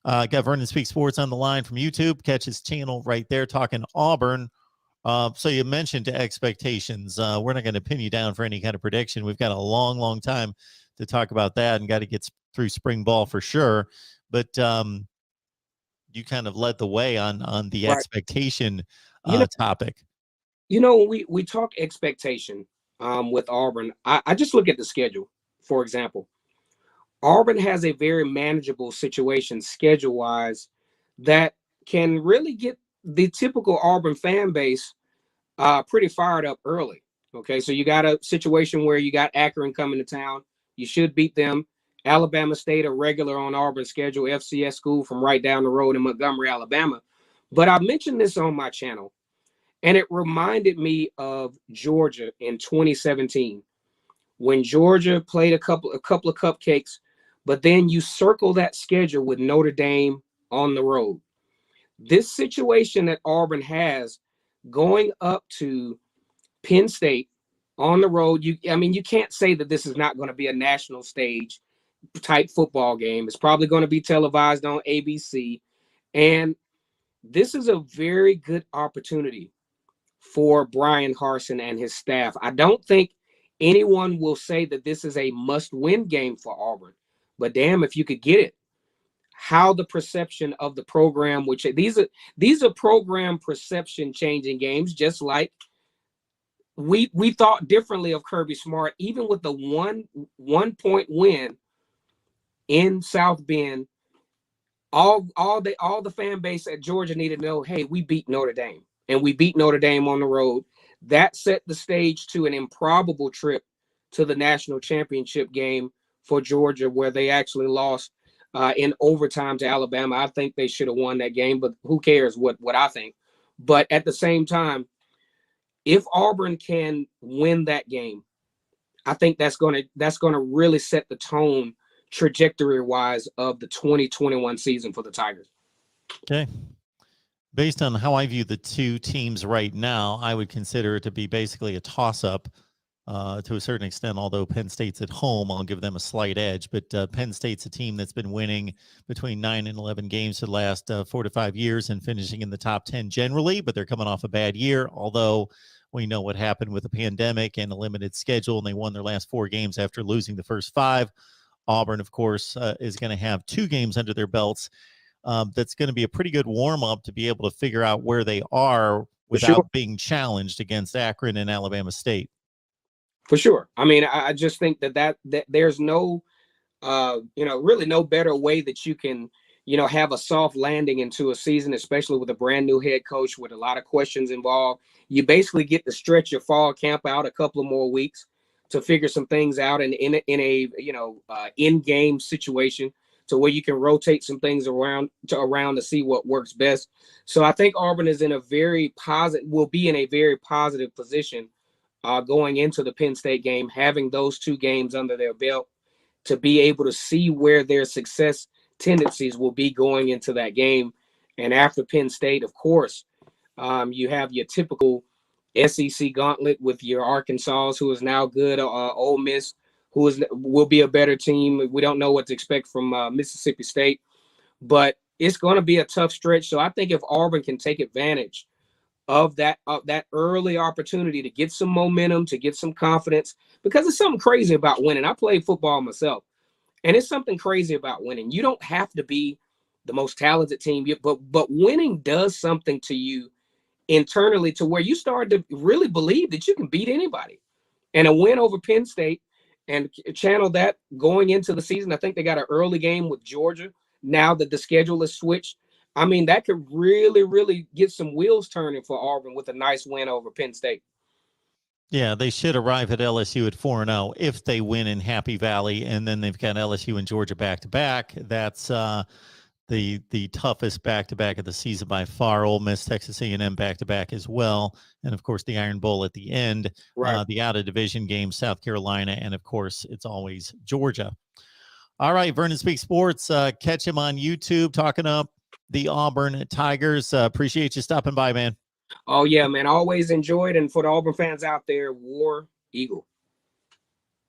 Got Vernon Speak Sports on the line from YouTube. Catch his channel right there, talking Auburn. So you mentioned expectations. We're not going to pin you down for any kind of prediction. We've got a long, long time to talk about that and got to get through spring ball for sure. But you kind of led the way on the Right. expectation You know, topic. when we talk expectation with Auburn, I just look at the schedule. For example, Auburn has a very manageable situation schedule wise that can really get the typical Auburn fan base pretty fired up early. Okay, so you got a situation where you got Akron coming to town. You should beat them. Alabama State, a regular on Auburn's schedule, FCS school from right down the road in Montgomery, Alabama. But I mentioned this on my channel, and it reminded me of Georgia in 2017 when Georgia played a couple of cupcakes, but then you circle that schedule with Notre Dame on the road. This situation that Auburn has going up to Penn State on the road, you can't say that this is not going to be a national stage type football game. It's probably going to be televised on ABC, and this is a very good opportunity for Brian Harsin and his staff. I don't think anyone will say that this is a must-win game for Auburn, but damn if you could get it. How the perception of the program, which these are program perception changing games, just like we thought differently of Kirby Smart, even with the one point win in South Bend. All the fan base at Georgia needed to know, hey, we beat Notre Dame, and we beat Notre Dame on the road. That set the stage to an improbable trip to the national championship game for Georgia, where they actually lost in overtime to Alabama. I think they should have won that game, but who cares what I think. But at the same time, if Auburn can win that game, I think that's gonna really set the tone trajectory wise of the 2021 season for the Tigers. Okay. Based on how I view the two teams right now, I would consider it to be basically a toss-up to a certain extent, although Penn State's at home, I'll give them a slight edge. But Penn State's a team that's been winning between 9 and 11 games for the last 4 to 5 years and finishing in the top 10 generally, but they're coming off a bad year, although we know what happened with the pandemic and a limited schedule, and they won their last 4 games after losing the first 5. Auburn, of course, is going to have 2 games under their belts. That's going to be a pretty good warm-up to be able to figure out where they are without being challenged against Akron and Alabama State. For sure. I mean, I just think that there's no, really no better way that you can, have a soft landing into a season, especially with a brand new head coach with a lot of questions involved. You basically get to stretch your fall camp out a couple of more weeks to figure some things out in a in-game situation to where you can rotate some things around to see what works best. So I think Auburn is will be in a very positive position going into the Penn State game, having those 2 games under their belt to be able to see where their success tendencies will be going into that game. And after Penn State, of course, you have your typical SEC gauntlet with your Arkansas, who is now good, Ole Miss, who will be a better team. We don't know what to expect from Mississippi State, but it's going to be a tough stretch. So I think if Auburn can take advantage of that early opportunity to get some momentum, to get some confidence, because it's something crazy about winning. I played football myself, and it's something crazy about winning. You don't have to be the most talented team, but winning does something to you internally to where you start to really believe that you can beat anybody. And a win over Penn State and channel that going into the season. I think they got an early game with Georgia now that the schedule is switched. I mean, that could really, really get some wheels turning for Auburn with a nice win over Penn State. Yeah, they should arrive at LSU at 4-0 if they win in Happy Valley, and then they've got LSU and Georgia back-to-back. That's the toughest back-to-back of the season by far. Ole Miss, Texas A&M back-to-back as well, and of course the Iron Bowl at the end. Right. The out-of-division game, South Carolina, and of course it's always Georgia. All right, Vernon Speaks Sports. Catch him on YouTube talking up the Auburn Tigers. Appreciate you stopping by, man. Oh, yeah, man. Always enjoyed. And for the Auburn fans out there, War Eagle.